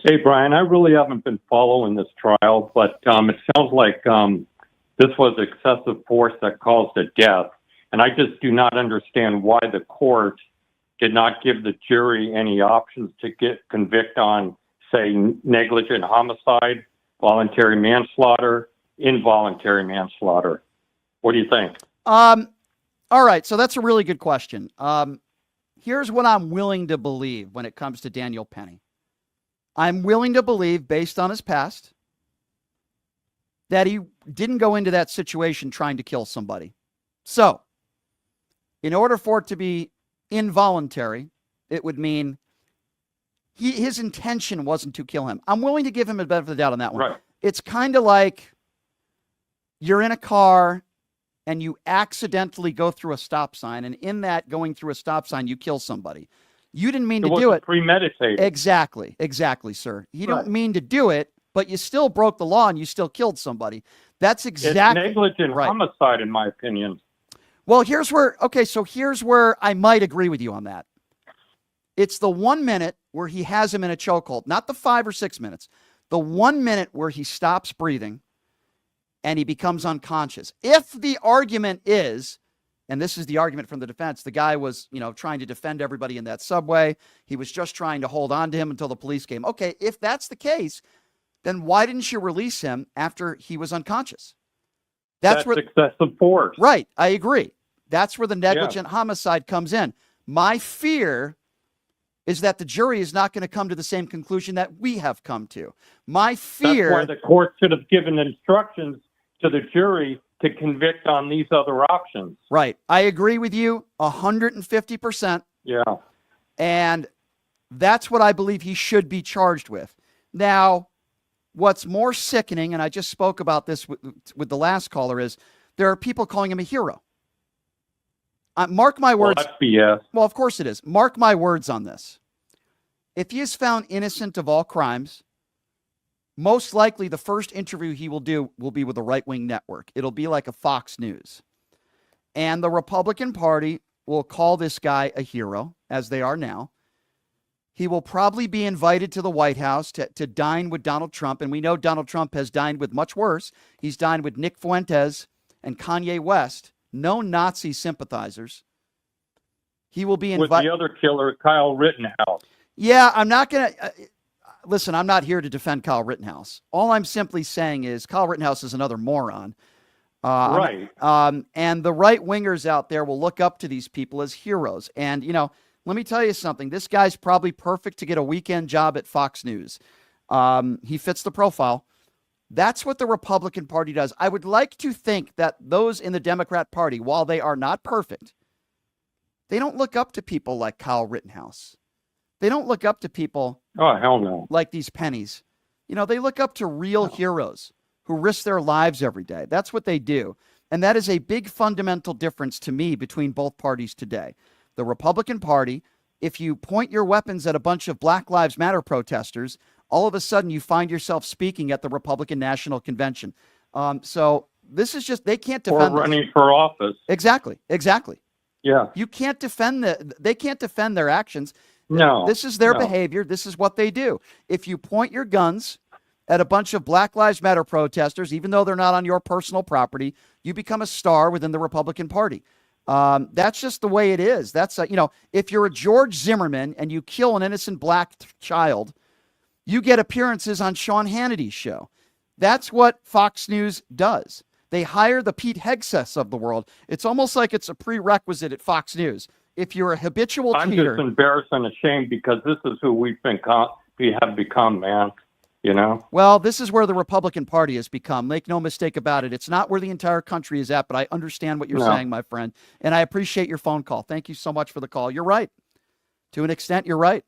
Hey, Brian, I really haven't been following this trial, but it sounds like this was excessive force that caused a death. And I just do not understand why the court did not give the jury any options to convict on, say, negligent homicide, voluntary manslaughter, involuntary manslaughter. What do you think? All right, so that's a really good question. Here's what I'm willing to believe when it comes to Daniel Penny. I'm willing to believe, based on his past, that he didn't go into that situation trying to kill somebody. So, in order for it to be involuntary, it would mean his intention wasn't to kill him. I'm willing to give him a benefit of the doubt on that one. Right. It's kind of like you're in a car and you accidentally go through a stop sign, and in that going through a stop sign, you kill somebody. You didn't mean to do it. Premeditated. Exactly, sir. You don't mean to do it, but you still broke the law and you still killed somebody. That's exactly It's negligent homicide, in my opinion. Well, here's where I might agree with you on that. It's the 1 minute where he has him in a chokehold, not the 5 or 6 minutes. The 1 minute where he stops breathing and he becomes unconscious. If the argument is, and this is the argument from the defense, the guy was, trying to defend everybody in that subway. He was just trying to hold on to him until the police came. Okay, if that's the case, then why didn't you release him after he was unconscious? That's where excessive force. Right, I agree. That's where the negligent homicide comes in. My fear is that the jury is not going to come to the same conclusion that we have come to. My fear... That's why the court should have given instructions to the jury to convict on these other options. Right. I agree with you 150%. Yeah. And that's what I believe he should be charged with. Now, what's more sickening, and I just spoke about this with the last caller, is there are people calling him a hero. Mark my words. Well, that's BS. Well, of course it is. Mark my words on this. If he is found innocent of all crimes, most likely the first interview he will do will be with a right-wing network. It'll be like a Fox News. And the Republican Party will call this guy a hero, as they are now. He will probably be invited to the White House to dine with Donald Trump. And we know Donald Trump has dined with much worse. He's dined with Nick Fuentes and Kanye West, known Nazi sympathizers. He will be invited. With the other killer, Kyle Rittenhouse. Yeah, I'm not going to... listen, I'm not here to defend Kyle Rittenhouse. All I'm simply saying is Kyle Rittenhouse is another moron. Right. And the right-wingers out there will look up to these people as heroes. And, let me tell you something. This guy's probably perfect to get a weekend job at Fox News. He fits the profile. That's what the Republican Party does. I would like to think that those in the Democrat Party, while they are not perfect, they don't look up to people like Kyle Rittenhouse. They don't look up to people hell no. like these pennies. They look up to real heroes who risk their lives every day. That's what they do. And that is a big fundamental difference to me between both parties today. The Republican Party, if you point your weapons at a bunch of Black Lives Matter protesters, all of a sudden you find yourself speaking at the Republican National Convention. So this is just, they can't defend. Or running for office. Exactly. Yeah. You can't defend they can't defend their actions. No. This is their behavior. This is what they do. If you point your guns at a bunch of Black Lives Matter protesters, even though they're not on your personal property, you become a star within the Republican Party. That's just the way it is. That's, if you're a George Zimmerman and you kill an innocent black child, you get appearances on Sean Hannity's show. That's what Fox News does. They hire the Pete Hegseths of the world. It's almost like it's a prerequisite at Fox News. If you're a habitual I'm cheater, just embarrassed and ashamed because this is who we have become, man. Well, this is where the Republican Party has become. Make no mistake about it. It's not where the entire country is at, but I understand what you're saying, my friend. And I appreciate your phone call. Thank you so much for the call. You're right. To an extent, you're right.